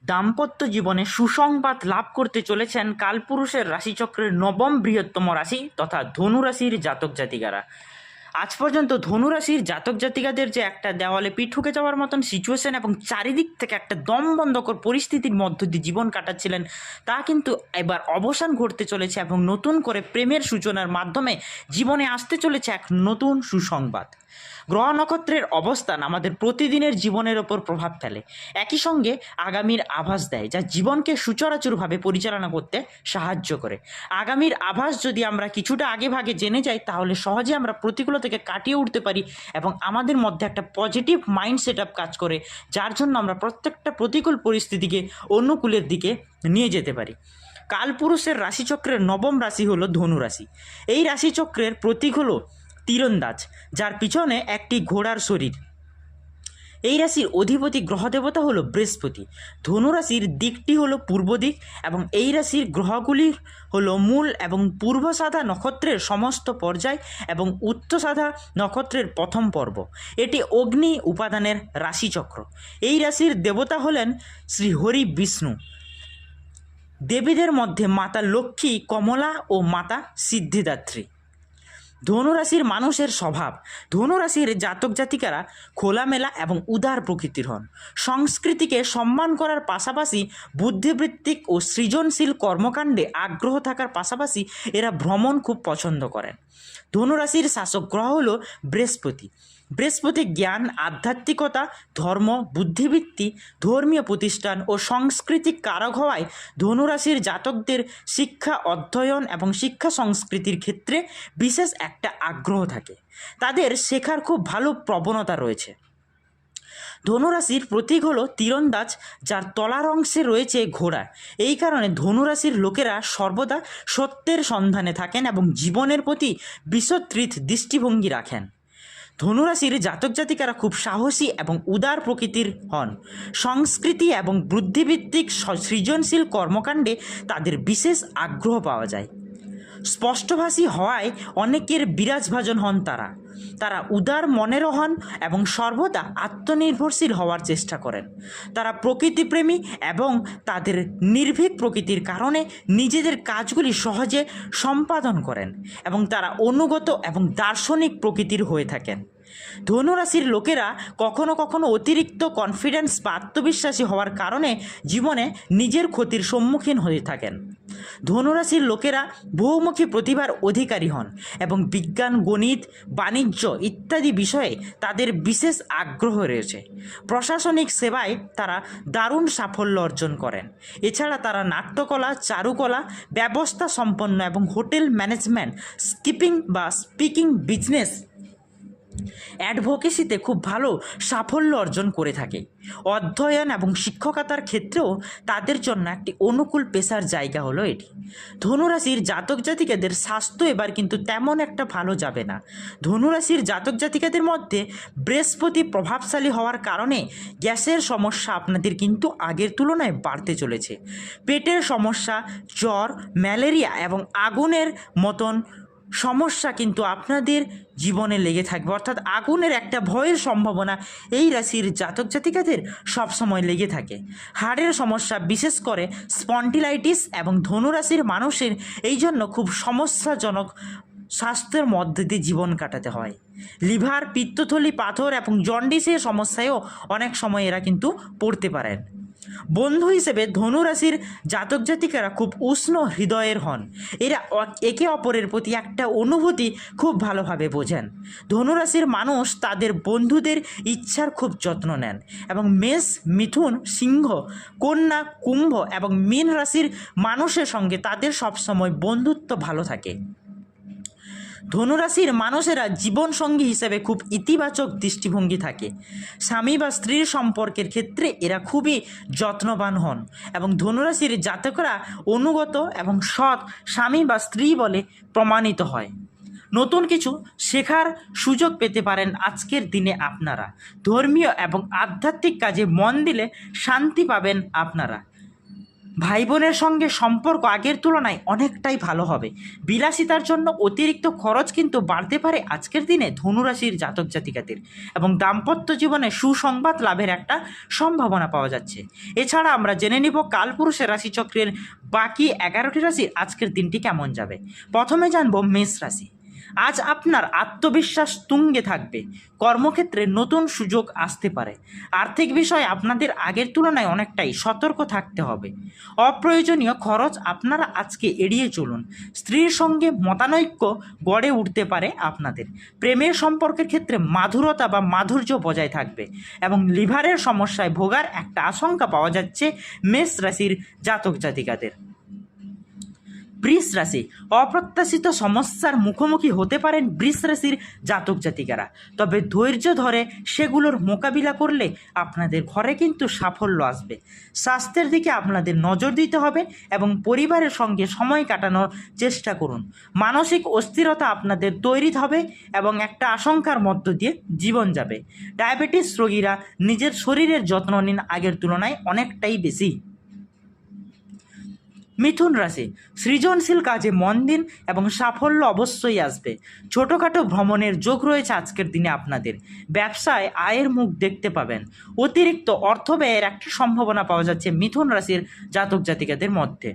দাম্পত্য জীবনে সুসংবাদ লাভ করতে চলেছেন কালপুরুষের রাশিচক্রের নবম বৃহত্তম রাশি তথা ধনু রাশির জাতক জাতিকারা। আজ পর্যন্ত ধনু রাশির জাতক জাতিকাদের যে একটা দেওয়ালে পিঠ ঠুকে যাওয়ার মতন সিচুয়েশন এবং চারিদিক থেকে একটা দমবন্ধকর পরিস্থিতির মধ্য দিয়ে জীবন কাটাচ্ছিলেন, তা কিন্তু এবার অবসান ঘটতে চলেছে এবং নতুন করে প্রেমের সূচনার মাধ্যমে জীবনে আসতে চলেছে এক নতুন সুসংবাদ। গ্রহ নক্ষত্রের অবস্থান আমাদের প্রতিদিনের জীবনের ওপর প্রভাব ফেলে, একই সঙ্গে আগামীর আভাস দেয়, যা জীবনকে সচরাচরভাবে পরিচালনা করতে সাহায্য করে। আগামীর আভাস যদি আমরা কিছুটা আগে ভাগে জেনে যাই, তাহলে সহজে আমরা প্রতিকূলতা থেকে কাটিয়ে উঠতে পারি এবং আমাদের মধ্যে একটা পজিটিভ মাইন্ড সেট আপ কাজ করে, যার জন্য আমরা প্রত্যেকটা প্রতিকূল পরিস্থিতিকে অনুকূলের দিকে নিয়ে যেতে পারি। কালপুরুষের রাশিচক্রের নবম রাশি হলো ধনু রাশি। এই রাশিচক্রের প্রতীক হলো তীরন্দাজ, যার পিছনে একটি ঘোড়ার শরীর। এই রাশির অধিপতি গ্রহদেবতা হলো বৃহস্পতি। ধনু রাশির দিকটি হলো পূর্ব দিক এবং এই রাশির গ্রহগুলি হলো মূল এবং পূর্ব সাধা নক্ষত্রের সমস্ত পর্যায় এবং উত্তর সাধা নক্ষত্রের প্রথম পর্ব। এটি অগ্নি উপাদানের রাশিচক্র। এই রাশির দেবতা হলেন শ্রী হরি বিষ্ণু। দেবীদের মধ্যে মাতা লক্ষ্মী, কমলা ও মাতা সিদ্ধিদাত্রী। ধনুরাশির মানুষের স্বভাব। ধনুরাশির জাতক জাতিকারা খোলামেলা এবং উদার প্রকৃতির হন। সংস্কৃতিকে সম্মান করার পাশাপাশি বুদ্ধিবৃত্তিক ও সৃজনশীল কর্মকাণ্ডে আগ্রহ থাকার পাশাপাশি এরা ভ্রমণ খুব পছন্দ করেন। ধনুরাশির শাসক গ্রহ হল বৃহস্পতি। বৃহস্পতি জ্ঞান, আধ্যাত্মিকতা, ধর্ম, বুদ্ধিবৃত্তি, ধর্মীয় প্রতিষ্ঠান ও সাংস্কৃতিক কারক হওয়ায় ধনুরাশির জাতকদের শিক্ষা, অধ্যয়ন এবং শিক্ষা সংস্কৃতির ক্ষেত্রে বিশেষ একটা আগ্রহ থাকে। তাদের শেখার খুব ভালো প্রবণতা রয়েছে। ধনুরাশির প্রতীক হলো তীরন্দাজ, যার তলার অংশে রয়েছে ঘোড়া। এই কারণে ধনুরাশির লোকেরা সর্বদা সত্যের সন্ধানে থাকেন এবং জীবনের প্রতি বিসদৃত দৃষ্টিভঙ্গি রাখেন। ধনুরাশির জাতক জাতিকারা খুব সাহসী এবং উদার প্রকৃতির হন। সংস্কৃতি এবং বুদ্ধিভিত্তিক সৃজনশীল কর্মকাণ্ডে তাদের বিশেষ আগ্রহ পাওয়া যায়। স্পষ্টভাষী হওয়ায় অনেকের বিরাজভাজন হন তারা উদার মনেরও হন এবং সর্বদা আত্মনির্ভরশীল হওয়ার চেষ্টা করেন। তারা প্রকৃতিপ্রেমী এবং তাদের নির্ভীক প্রকৃতির কারণে নিজেদের কাজগুলি সহজে সম্পাদন করেন এবং তারা অনুগত এবং দার্শনিক প্রকৃতির হয়ে থাকেন। ধনুরাশির লোকেরা কখনো কখনো অতিরিক্ত কনফিডেন্স বা আত্মবিশ্বাসী হওয়ার কারণে জীবনে নিজের ক্ষতির সম্মুখীন হয়ে থাকেন। ধনুরাশির লোকেরা বহুমুখী প্রতিভার অধিকারী হন এবং বিজ্ঞান, গণিত, বাণিজ্য ইত্যাদি বিষয়ে তাদের বিশেষ আগ্রহ রয়েছে। প্রশাসনিক সেবায় তারা দারুণ সাফল্য অর্জন করেন। এছাড়া তারা নাট্যকলা, চারুকলা, ব্যবস্থা সম্পন্ন এবং হোটেল ম্যানেজমেন্ট, স্পিকিং বিজনেস, অ্যাডভোকেসিতে খুব ভালো সাফল্য অর্জন করে থাকে। অধ্যয়ন এবং শিক্ষকতার ক্ষেত্রেও তাদের জন্য একটি অনুকূল পেশার জায়গা হলো এটি। ধনুরাশির জাতক জাতিকাদের স্বাস্থ্য এবার কিন্তু তেমন একটা ভালো যাবে না। ধনুরাশির জাতক জাতিকাদের মধ্যে বৃহস্পতি প্রভাবশালী হওয়ার কারণে গ্যাসের সমস্যা আপনাদের কিন্তু আগের তুলনায় বাড়তে চলেছে। পেটের সমস্যা, জ্বর, ম্যালেরিয়া এবং আগুনের মতন সমস্যা কিন্তু আপনাদের জীবনে লেগে থাকবে, অর্থাৎ আগুনের একটা ভয়ের সম্ভাবনা এই রাশির জাতক জাতিকাদের সবসময় লেগে থাকে। হাড়ের সমস্যা, বিশেষ করে স্পন্ডিলাইটিস এবং ধনুরাশির মানুষের এই জন্য খুব সমস্যাজনক স্বাস্থ্যের মধ্যে দিয়ে জীবন কাটাতে হয়। লিভার, পিত্তথলি, পাথর এবং জন্ডিসের সমস্যায়ও অনেক সময় এরা কিন্তু পড়তে পারেন। বন্ধু হিসেবে ধনুরাশির জাতক জাতিকারা খুব উষ্ণ হৃদয়ের হন। এরা একে অপরের প্রতি একটা অনুভূতি খুব ভালোভাবে বোঝেন। ধনুরাশির মানুষ তাদের বন্ধুদের ইচ্ছার খুব যত্ন নেন এবং মেষ, মিথুন, সিংহ, কন্যা, কুম্ভ এবং মীন রাশির মানুষের সঙ্গে তাদের সবসময় বন্ধুত্ব ভালো থাকে। ধনুরাশির মানুষেরা জীবনসঙ্গী হিসেবে খুব ইতিবাচক দৃষ্টিভঙ্গি থাকে। স্বামী বা স্ত্রীর সম্পর্কের ক্ষেত্রে এরা খুবই যত্নবান হন এবং ধনুরাশির জাতকরা অনুগত এবং সৎ স্বামী বা স্ত্রী বলে প্রমাণিত হয়। নতুন কিছু শেখার সুযোগ পেতে পারেন আজকের দিনে আপনারা। ধর্মীয় এবং আধ্যাত্মিক কাজে মন দিলে শান্তি পাবেন আপনারা। ভাই বোনের সঙ্গে সম্পর্ক আগের তুলনায় অনেকটাই ভালো হবে। বিলাসিতার জন্য অতিরিক্ত খরচ কিন্তু বাড়তে পারে আজকের দিনে ধনুরাশির জাতক জাতিকাদের, এবং দাম্পত্য জীবনে সুসংবাদ লাভের একটা সম্ভাবনা পাওয়া যাচ্ছে। এছাড়া আমরা জেনে নিব কালপুরুষের রাশিচক্রের বাকি 11টি রাশির আজকের দিনটি কেমন যাবে। প্রথমে জানব মেষ রাশি। আজ আপনার আত্মবিশ্বাস তুঙ্গে থাকবে। কর্মক্ষেত্রে নতুন সুযোগ আসতে পারে। আর্থিক বিষয়ে আপনাদের আগের তুলনায় অনেকটাই সতর্ক থাকতে হবে। অপ্রয়োজনীয় খরচ আপনারা আজকে এড়িয়ে চলুন। স্ত্রীর সঙ্গে মতানৈক্য গড়ে উঠতে পারে আপনাদের। প্রেমের সম্পর্কের ক্ষেত্রে মাধুরতা বা মাধুর্য বজায় থাকবে, এবং লিভারের সমস্যায় ভোগার একটা আশঙ্কা পাওয়া যাচ্ছে মেষ রাশির জাতক জাতিকাদের। বৃষ রাশি। অপ্রত্যাশিত সমস্যার মুখোমুখি হতে পারেন বৃষ রাশির জাতক জাতিকারা, তবে ধৈর্য ধরে সেগুলোর মোকাবিলা করলে আপনাদের ঘরে কিন্তু সাফল্য আসবে। স্বাস্থ্যের দিকে আপনাদের নজর দিতে হবে এবং পরিবারের সঙ্গে সময় কাটানোর চেষ্টা করুন। মানসিক অস্থিরতা আপনাদের তৈরি হবে এবং একটা আশঙ্কার মধ্য দিয়ে জীবন যাবে। ডায়াবেটিস রোগীরা নিজের শরীরের যত্ন নিন আগের তুলনায় অনেকটাই বেশি। মিথুন রাশি। সৃজনশীল কাজে মন দিন এবং সাফল্য অবশ্যই আসবে। ছোটোখাটো ভ্রমণের যোগ রয়েছে আজকের দিনে আপনাদের। ব্যবসায় আয়ের মুখ দেখতে পাবেন। অতিরিক্ত অর্থ ব্যয়ের একটা সম্ভাবনা পাওয়া যাচ্ছে মিথুন রাশির জাতক জাতিকাদের মধ্যে।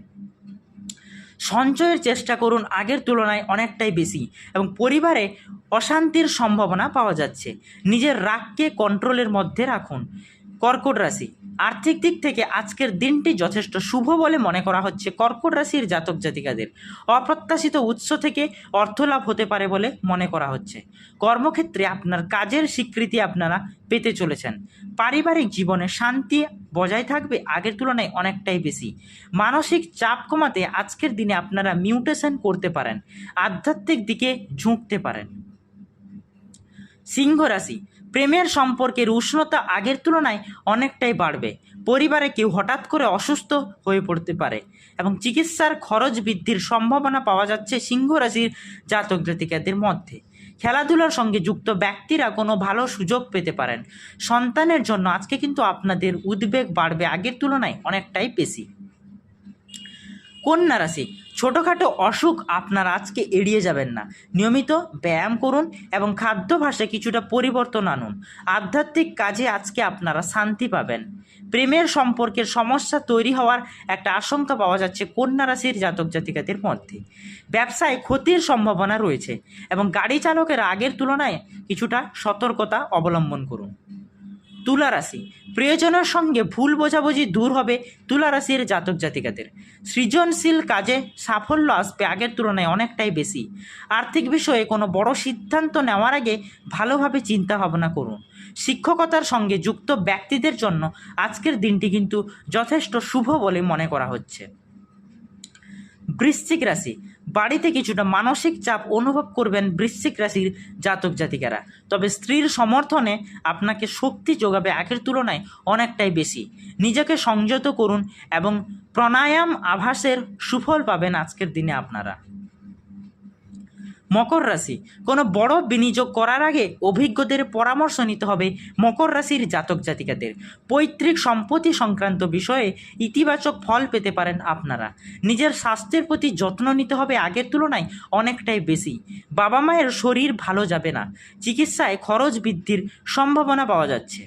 সঞ্চয়ের চেষ্টা করুন আগের তুলনায় অনেকটাই বেশি, এবং পরিবারে অশান্তির সম্ভাবনা পাওয়া যাচ্ছে। নিজের রাগকে কন্ট্রোলের মধ্যে রাখুন। কর্কট রাশি। আর্থিক দিক থেকে আজকের দিনটি যথেষ্ট শুভ বলে মনে করা হচ্ছে কর্কট রাশির জাতক জাতিকাদের। অপ্রত্যাশিত উৎস থেকে অর্থলাভ হতে পারে বলে মনে করা হচ্ছে। কর্মক্ষেত্রে আপনার কাজের স্বীকৃতি আপনারা পেতে চলেছেন। পারিবারিক জীবনে শান্তি বজায় থাকবে আগের তুলনায় অনেকটাই বেশি। মানসিক চাপ কমাতে আজকের দিনে আপনারা মিউটেশন করতে পারেন। আধ্যাত্মিক দিকে ঝুঁকতে পারেন। সিংহ রাশি। প্রেমের সম্পর্কের উষ্ণতা আগের তুলনায় অনেকটাই বাড়বে। পরিবারে কেউ হঠাৎ করে অসুস্থ হয়ে পড়তে পারে এবং চিকিৎসার খরচ বৃদ্ধির সম্ভাবনা পাওয়া যাচ্ছে সিংহ রাশির জাতক জাতিকাদের মধ্যে। খেলাধুলার সঙ্গে যুক্ত ব্যক্তিরা কোনো ভালো সুযোগ পেতে পারেন। সন্তানের জন্য আজকে কিন্তু আপনাদের উদ্বেগ বাড়বে আগের তুলনায় অনেকটাই বেশি। কন্যা রাশি। ছোটোখাটো অসুখ আপনারা আজকে এড়িয়ে যাবেন না। নিয়মিত ব্যায়াম করুন এবং খাদ্যাভ্যাসে কিছুটা পরিবর্তন আনুন। আধ্যাত্মিক কাজে আজকে আপনারা শান্তি পাবেন। প্রেমের সম্পর্কের সমস্যা তৈরি হওয়ার একটা আশঙ্কা পাওয়া যাচ্ছে কন্যা রাশির জাতক জাতিকাদের মধ্যে। ব্যবসায় ক্ষতির সম্ভাবনা রয়েছে এবং গাড়ি চালকের আগের তুলনায় কিছুটা সতর্কতা অবলম্বন করুন। তুলা রাশি। প্রিয়জনের সঙ্গে ভুল বোঝাবুঝি দূর হবে তুলা রাশির জাতক জাতিকাদের। সৃজনশীল কাজে সাফল্য আসবে আগের তুলনায় অনেকটাই বেশি। আর্থিক বিষয়ে কোনো বড় সিদ্ধান্ত নেওয়ার আগে ভালোভাবে চিন্তা ভাবনা করুন। শিক্ষকতার সঙ্গে যুক্ত ব্যক্তিদের জন্য আজকের দিনটি কিন্তু যথেষ্ট শুভ বলে মনে করা হচ্ছে। বৃশ্চিক রাশি। বাড়িতে কিছুটা মানসিক চাপ অনুভব করবেন বৃশ্চিক রাশির জাতক জাতিকারা, তবে স্ত্রীর সমর্থনে আপনাকে শক্তি যোগাবে আগের তুলনায় অনেকটাই বেশি। নিজেকে সংযত করুন এবং প্রাণায়াম আভাসের সুফল পাবেন আজকের দিনে আপনারা। মকর রাশি। কোনো বড় বিনিয়োগ করার আগে অভিজ্ঞদের পরামর্শ নিতে হবে মকর রাশির জাতক জাতিকাদের। পৈতৃক সম্পত্তি সংক্রান্ত বিষয়ে ইতিবাচক ফল পেতে পারেন আপনারা। নিজের স্বাস্থ্যের প্রতি যত্ন নিতে হবে আগের তুলনায় অনেকটাই বেশি। বাবা মায়ের শরীর ভালো যাবে না। চিকিৎসায় খরচ বৃদ্ধির সম্ভাবনা পাওয়া যাচ্ছে।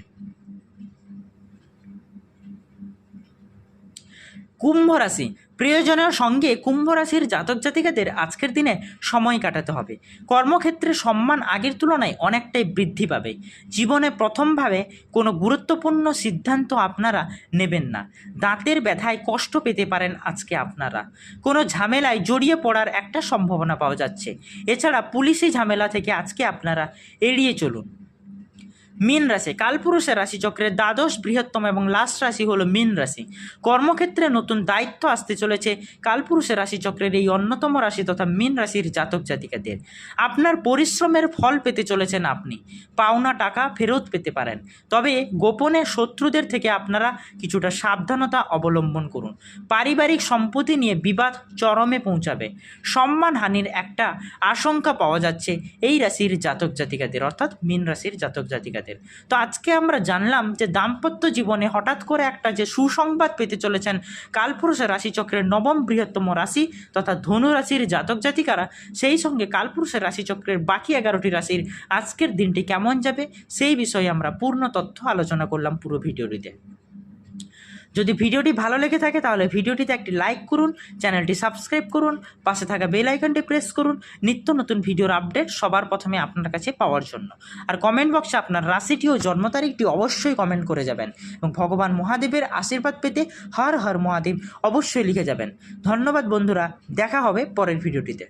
কুম্ভ রাশি। প্রিয়জনের সঙ্গে কুম্ভ রাশির জাতক জাতিকাদের আজকের দিনে সময় কাটাতে হবে। কর্মক্ষেত্রে সম্মান আগের তুলনায় অনেকটাই বৃদ্ধি পাবে। জীবনে প্রথমভাবে কোনো গুরুত্বপূর্ণ সিদ্ধান্ত আপনারা নেবেন না। দাঁতের ব্যথায় কষ্ট পেতে পারেন আজকে আপনারা। কোনো ঝামেলায় জড়িয়ে পড়ার একটা সম্ভাবনা পাওয়া যাচ্ছে। এছাড়া পুলিশি ঝামেলা থেকে আজকে আপনারা এড়িয়ে চলুন। মীন রাশি। কালপুরুষের রাশিচক্রের দ্বাদশ বৃহত্তম এবং লাস্ট রাশি হলো মীন রাশি। কর্মক্ষেত্রে নতুন দায়িত্ব আসতে চলেছে কালপুরুষের রাশিচক্রের এই অন্যতম রাশি তথা মীন রাশির জাতক জাতিকাদের। আপনার পরিশ্রমের ফল পেতে চলেছেন আপনি। পাওনা টাকা ফেরত পেতে পারেন, তবে গোপনে শত্রুদের থেকে আপনারা কিছুটা সাবধানতা অবলম্বন করুন। পারিবারিক সম্পত্তি নিয়ে বিবাদ চরমে পৌঁছাবে। সম্মানহানির একটা আশঙ্কা পাওয়া যাচ্ছে এই রাশির জাতক জাতিকাদের, অর্থাৎ মীন রাশির জাতক জাতিকাদের। আপনাদের। তো আজকে আমরা জানলাম যে দাম্পত্য জীবনে হঠাৎ করে একটা যে সুসংবাদ পেতে চলেছেন কালপুরুষের রাশিচক্রের নবম বৃহত্তম রাশি তথা ধনু রাশির জাতক জাতিকারা, সেই সঙ্গে কালপুরুষের রাশিচক্রের বাকি 11টি রাশির আজকের দিনটি কেমন যাবে সেই বিষয়ে আমরা পূর্ণ তথ্য আলোচনা করলাম পুরো ভিডিওটিতে। যদি ভিডিওটি ভালো লেগে থাকে তাহলে ভিডিওটিতে একটি লাইক করুন, চ্যানেলটি সাবস্ক্রাইব করুন, পাশে থাকা বেল আইকনটি প্রেস করুন নিত্য নতুন ভিডিওর আপডেট সবার প্রথমে আপনার কাছে পাওয়ার জন্য। আর কমেন্ট বক্সে আপনার রাশিটি ও জন্ম তারিখটি অবশ্যই কমেন্ট করে যাবেন এবং ভগবান মহাদেবের আশীর্বাদ পেতে হর হর মহাদেব অবশ্যই লিখে যাবেন। ধন্যবাদ বন্ধুরা, দেখা হবে পরের ভিডিওটিতে।